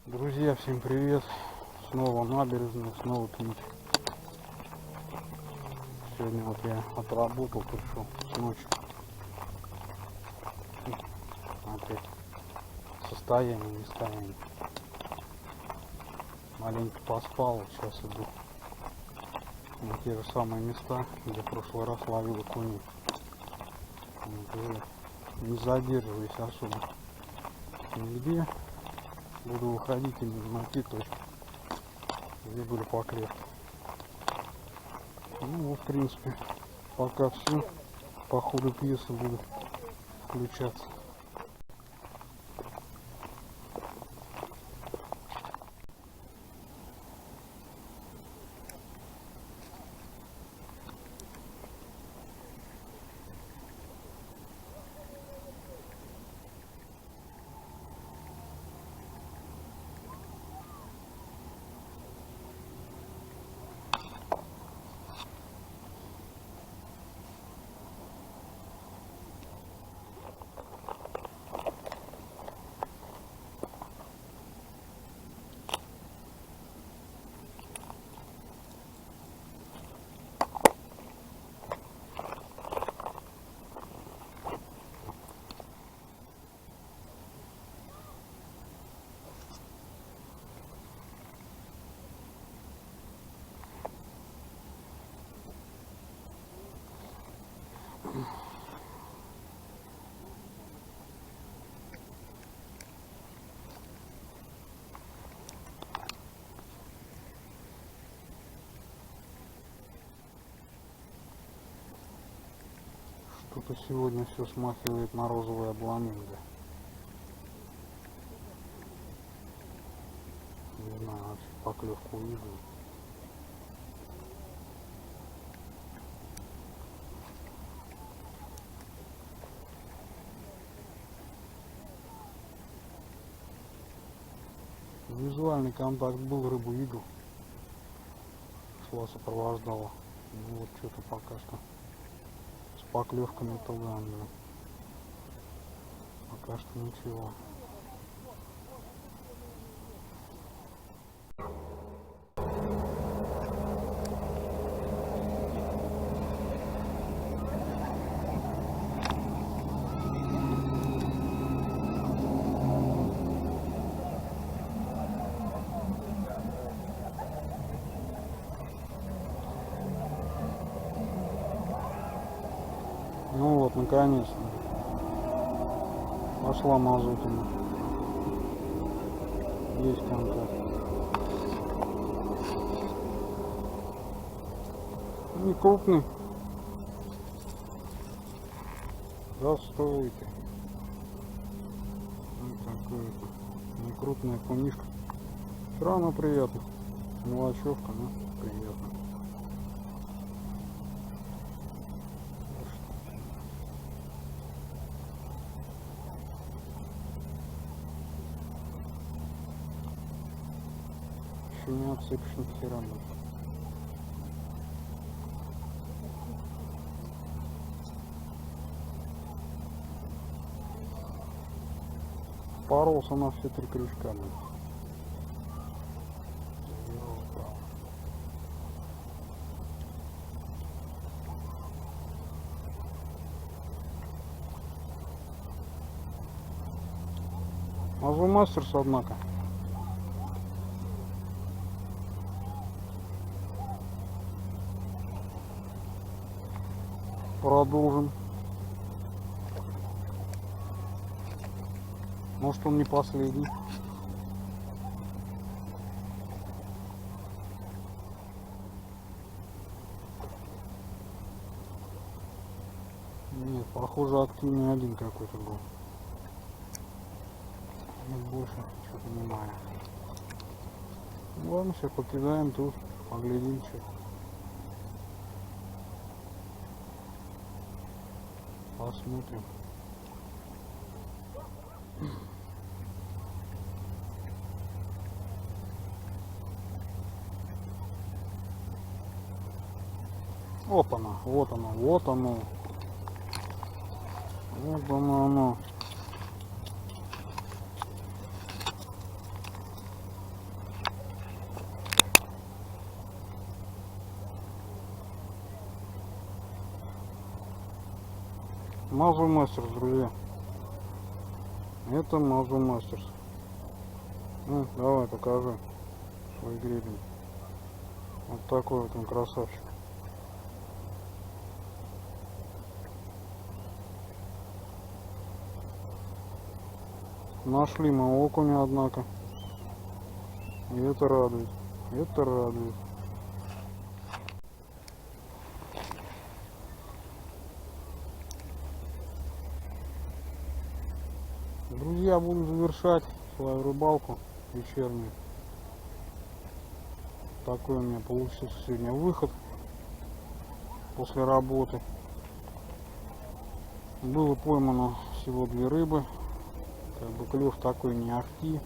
Друзья, всем привет! Снова набережная, снова пить. Сегодня вот я отработал, пришел с ночи. Опять состояние, нестояние. Маленько поспал, вот сейчас иду на те же самые места, где в прошлый раз ловил окуней. Вот, уже не задерживаюсь особо нигде. Буду выходить именно на те точки, где были поклевки. Ну вот, в принципе, пока все. По ходу пьесы буду включаться. Что-то сегодня все смахивает на розовые обламинго. Не знаю, вообще поклевку вижу. Визуальный контакт был, рыбу видел. Шла, сопровождала. Ну вот что-то пока что с поклевками туган. Пока что ничего. Ну вот, наконец-то пошла мазутина. Есть контакт. Не крупный. Застойте. Вот такой-то. Не крупная кунишка. Все равно приятно. Мелочевка, но приятно. Еще не отсыпешь ни хера. Поролся на все 3 крючка. Мазу мастерс, однако. Продолжим. Может, он не последний. Нет, похоже, активный один какой-то был. Нет, больше что-то не знаю. Ну, ладно, сейчас покидаем тут, поглядим, что. Посмотрим. Опа-на, вот оно, вот оно. Вот оно. Мазуй Мастерс, друзья. Это Мазуй Мастерс. Ну, давай, покажи свой гребень. Вот такой вот он красавчик. Нашли мы окуня, однако. И это радует. Это радует. Друзья, буду завершать свою рыбалку вечернюю. Такой у меня получился сегодня выход после работы. Было поймано всего 2 рыбы. Как бы клев такой не ахти.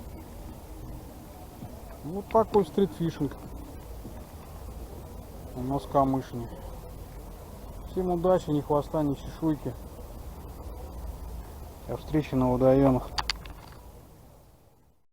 Вот такой стритфишинг у нас в Камышине. Всем удачи, ни хвоста, ни чешуйки. До встречи на водоемах.